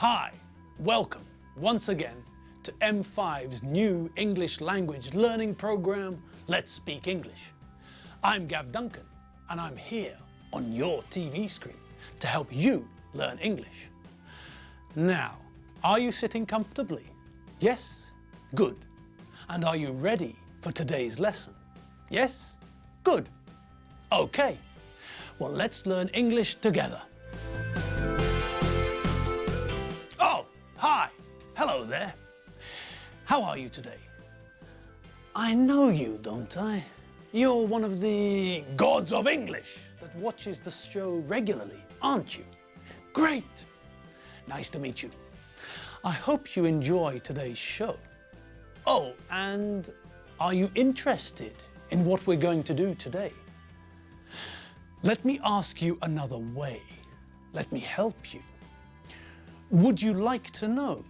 Hi, welcome once again to M5's new English language learning program, Let's Speak English. I'm Gav Duncan and I'm here on your TV screen to help you learn English. Now, are you sitting comfortably? Yes? Good. And are you ready for today's lesson? Yes? Good. Okay. Well, let's learn English together. Oh, hi. Hello there. How are you today? I know you, don't I? You're one of the gods of English that watches the show regularly, aren't you? Great. Nice to meet you. I hope you enjoy today's show. Oh, and are you interested in what we're going to do today? Let me ask you another way. Let me help you. Would you like to know?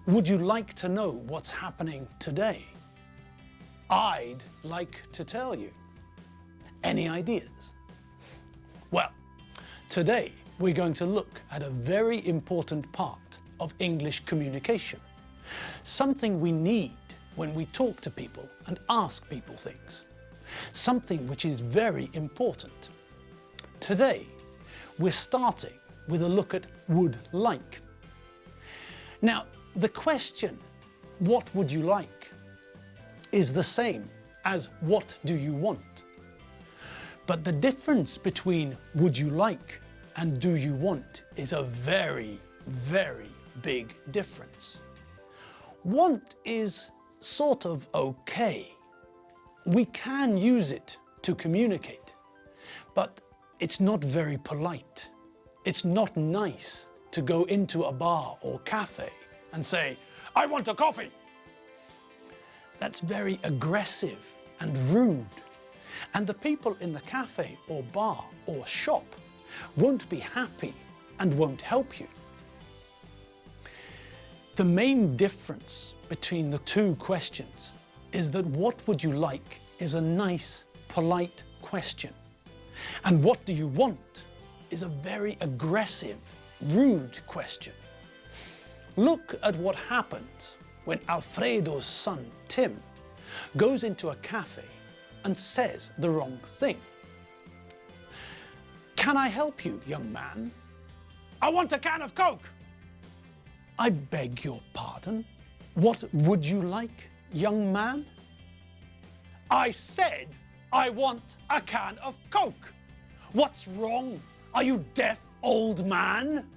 Would you like to know what's happening today? I'd like to tell you. Any ideas? Well, today we're going to look at a very important part of English communication. Something we need when we talk to people and ask people things. Something which is very important. Today, we're starting with a look at would like. Now, the question, what would you like, is the same as what do you want? But the difference between would you like and do you want is a very, very big difference. Want is sort of okay. We can use it to communicate, but it's not very polite. It's not nice to go into a bar or cafe and say, "I want a coffee." That's very aggressive and rude. And the people in the cafe or bar or shop won't be happy and won't help you. The main difference between the two questions is that what would you like is a nice, polite question. And what do you want is a very aggressive, rude question. Look at what happens when Alfredo's son, Tim, goes into a cafe and says the wrong thing. "Can I help you, young man?" "I want a can of Coke." "I beg your pardon? What would you like, young man?" "I said I want a can of Coke. What's wrong? Are you deaf, old man?"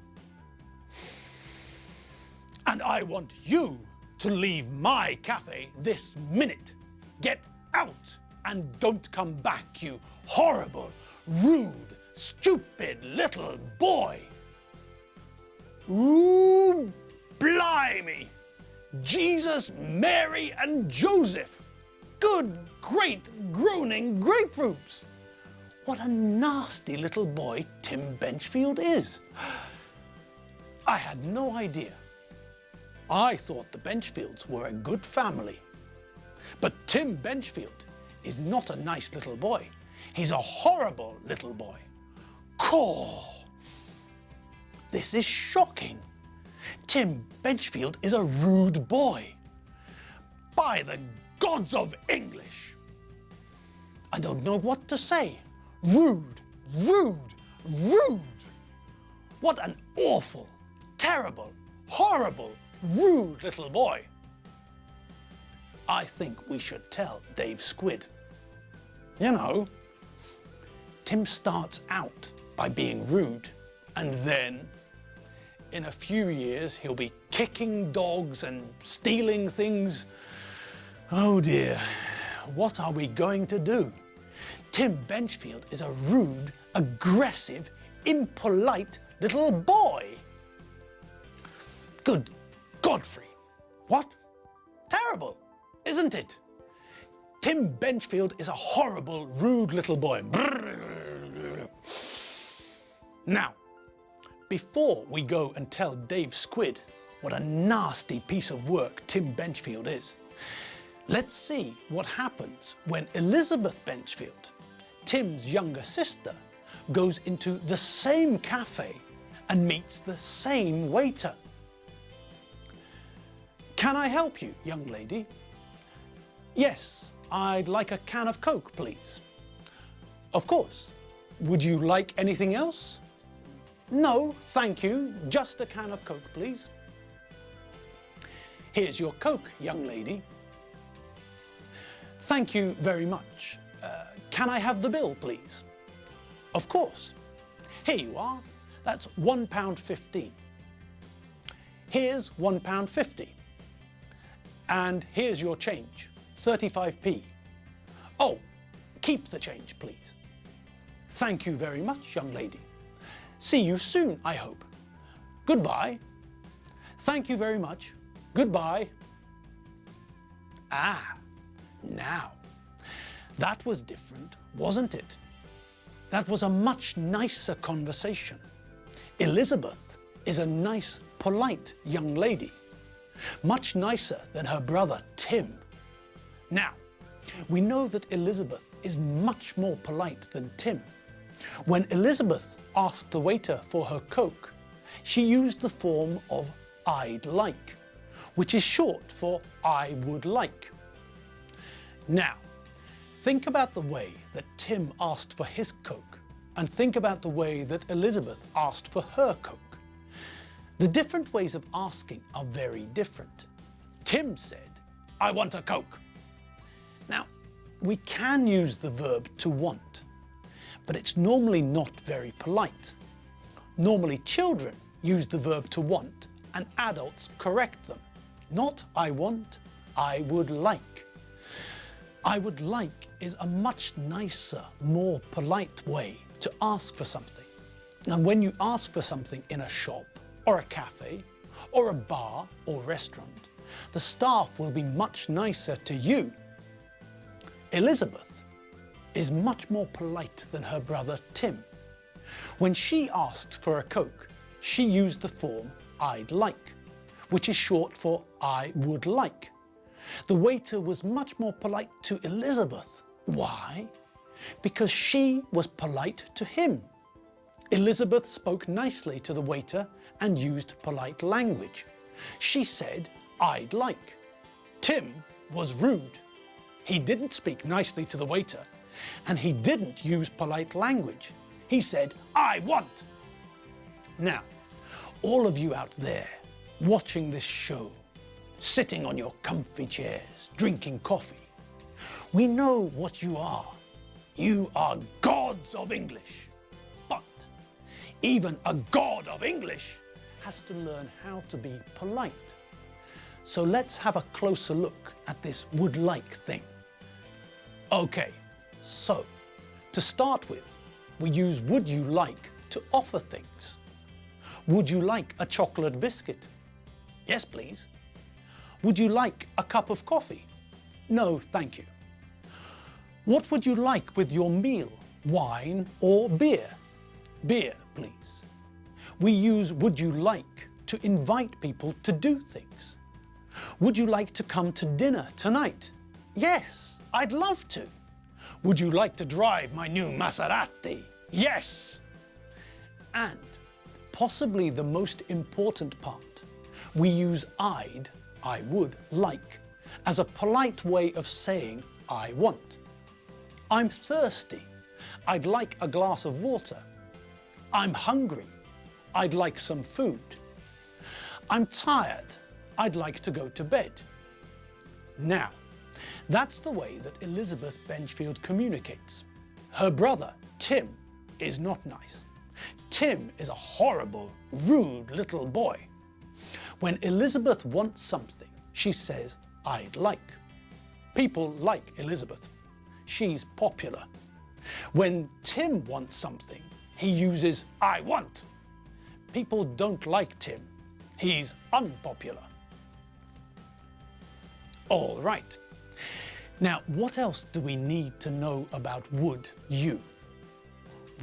"And I want you to leave my cafe this minute. Get out and don't come back, you horrible, rude, stupid little boy." Ooh, blimey! Jesus, Mary and Joseph! Good, great, groaning grapefruits! What a nasty little boy Tim Benchfield is. I had no idea. I thought the Benchfields were a good family. But Tim Benchfield is not a nice little boy. He's a horrible little boy. Caw! This is shocking. Tim Benchfield is a rude boy. By the gods of English! I don't know what to say. Rude, rude, rude! What an awful, terrible, horrible, rude little boy. I think we should tell Dave Squid. You know, Tim starts out by being rude, and then in a few years he'll be kicking dogs and stealing things. Oh dear, what are we going to do? Tim Benchfield is a rude, aggressive, impolite little boy. Good Godfrey. What? Terrible, isn't it? Tim Benchfield is a horrible, rude little boy. Now, before we go and tell Dave Squid what a nasty piece of work Tim Benchfield is, let's see what happens when Elizabeth Benchfield, Tim's younger sister, goes into the same cafe and meets the same waiter. Can I help you, young lady? Yes, I'd like a can of Coke, please. Of course. Would you like anything else? No, thank you. Just a can of Coke, please. Here's your Coke, young lady. Thank you very much. Can I have the bill, please? Of course. Here you are. That's £1.15. Here's £1.50. And here's your change, 35p. Oh, keep the change, please. Thank you very much, young lady. See you soon, I hope. Goodbye. Thank you very much. Goodbye. Ah, now, that was different, wasn't it? That was a much nicer conversation. Elizabeth is a nice, polite young lady. Much nicer than her brother Tim. Now, we know that Elizabeth is much more polite than Tim. When Elizabeth asked the waiter for her Coke, she used the form of I'd like, which is short for I would like. Now, think about the way that Tim asked for his Coke, and think about the way that Elizabeth asked for her Coke. The different ways of asking are very different. Tim said, I want a Coke. Now, we can use the verb to want, but it's normally not very polite. Normally children use the verb to want and adults correct them. Not I want, I would like. I would like is a much nicer, more polite way to ask for something. And when you ask for something in a shop, or a cafe, or a bar or restaurant, the staff will be much nicer to you. Elizabeth is much more polite than her brother Tim. When she asked for a Coke, she used the form I'd like, which is short for I would like. The waiter was much more polite to Elizabeth. Why? Because she was polite to him. Elizabeth spoke nicely to the waiter and used polite language. She said, I'd like. Tim was rude. He didn't speak nicely to the waiter, and he didn't use polite language. He said, I want. Now, all of you out there watching this show, sitting on your comfy chairs, drinking coffee, we know what you are. You are gods of English. But even a god of English has to learn how to be polite. So let's have a closer look at this would like thing. Okay, so to start with, we use would you like to offer things. Would you like a chocolate biscuit? Yes, please. Would you like a cup of coffee? No, thank you. What would you like with your meal? Wine or beer? Beer, please. We use would you like to invite people to do things. Would you like to come to dinner tonight? Yes, I'd love to. Would you like to drive my new Maserati? Yes. And possibly the most important part, we use I'd, I would like, as a polite way of saying I want. I'm thirsty. I'd like a glass of water. I'm hungry. I'd like some food. I'm tired. I'd like to go to bed. Now, that's the way that Elizabeth Benchfield communicates. Her brother, Tim, is not nice. Tim is a horrible, rude little boy. When Elizabeth wants something, she says, I'd like. People like Elizabeth. She's popular. When Tim wants something, he uses I want. People don't like Tim. He's unpopular. All right. Now, what else do we need to know about would you?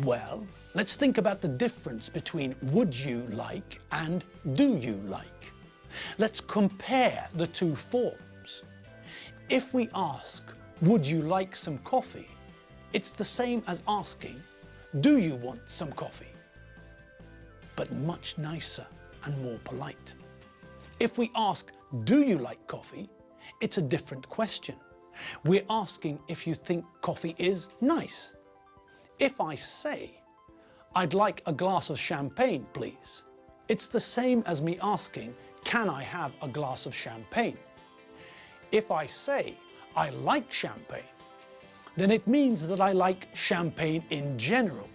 Well, let's think about the difference between would you like and do you like. Let's compare the two forms. If we ask, would you like some coffee? It's the same as asking, do you want some coffee? But much nicer and more polite. If we ask, do you like coffee? It's a different question. We're asking if you think coffee is nice. If I say, I'd like a glass of champagne, please, it's the same as me asking, can I have a glass of champagne? If I say, I like champagne, then it means that I like champagne in general.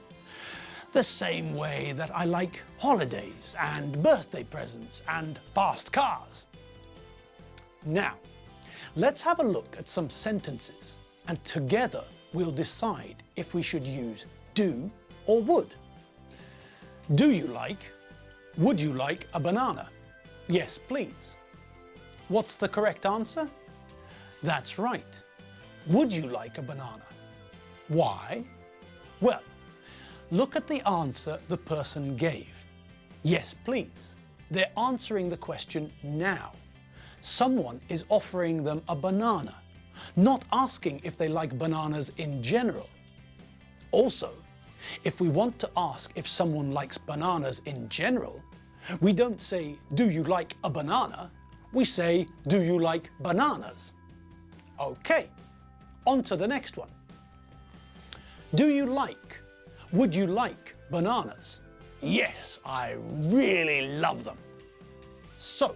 The same way that I like holidays and birthday presents and fast cars. Now, let's have a look at some sentences, and together we'll decide if we should use do or would. Do you like, would you like a banana? Yes, please. What's the correct answer? That's right. Would you like a banana? Why? Well, look at the answer the person gave. Yes, please. They're answering the question now. Someone is offering them a banana, not asking if they like bananas in general. Also, if we want to ask if someone likes bananas in general, we don't say, do you like a banana? We say, do you like bananas? Okay, on to the next one. Do you like, would you like bananas? Yes, I really love them. So,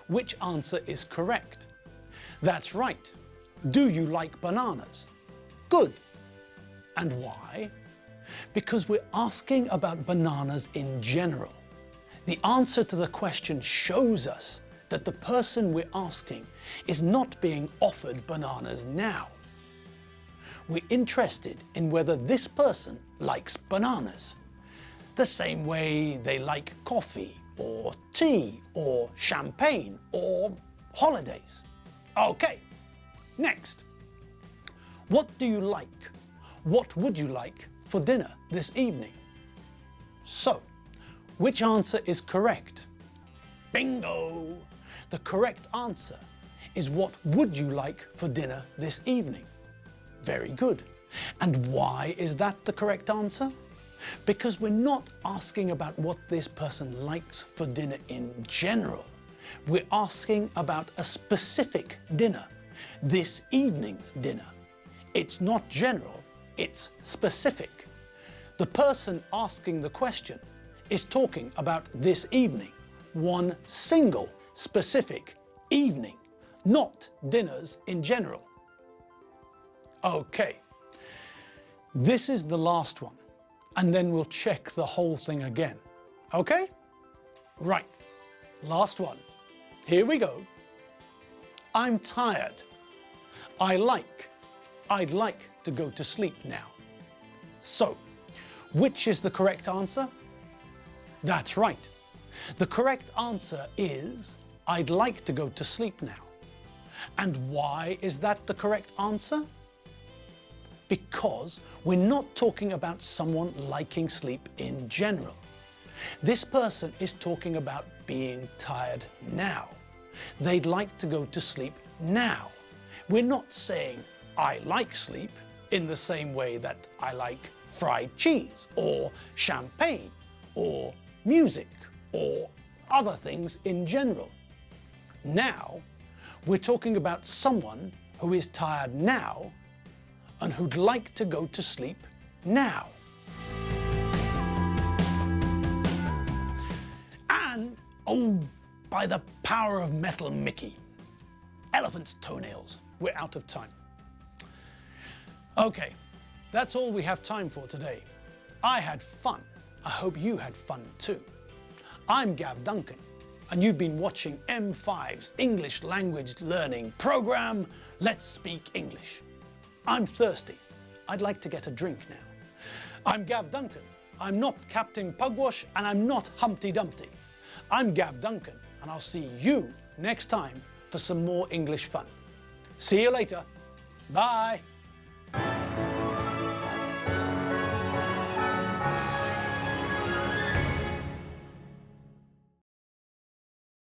which answer is correct? That's right. Do you like bananas? Good. And why? Because we're asking about bananas in general. The answer to the question shows us that the person we're asking is not being offered bananas now. We're interested in whether this person likes bananas, the same way they like coffee or tea or champagne or holidays. Okay, next. What do you like? What would you like for dinner this evening? So, which answer is correct? Bingo! The correct answer is what would you like for dinner this evening? Very good. And why is that the correct answer? Because we're not asking about what this person likes for dinner in general. We're asking about a specific dinner, this evening's dinner. It's not general, it's specific. The person asking the question is talking about this evening, one single specific evening, not dinners in general. Okay, this is the last one, and then we'll check the whole thing again. Okay? Right, last one. Here we go. I'm tired. I'd like to go to sleep now. So, which is the correct answer? That's right. The correct answer is, I'd like to go to sleep now. And why is that the correct answer? Because we're not talking about someone liking sleep in general. This person is talking about being tired now. They'd like to go to sleep now. We're not saying, I like sleep, in the same way that I like fried cheese, or champagne, or music, or other things in general. Now, we're talking about someone who is tired now and who'd like to go to sleep now. And, oh, by the power of Metal Mickey, elephant's toenails, we're out of time. Okay, that's all we have time for today. I had fun. I hope you had fun too. I'm Gav Duncan, and you've been watching M5's English language learning program, Let's Speak English. I'm thirsty. I'd like to get a drink now. I'm Gav Duncan. I'm not Captain Pugwash, and I'm not Humpty Dumpty. I'm Gav Duncan, and I'll see you next time for some more English fun. See you later. Bye.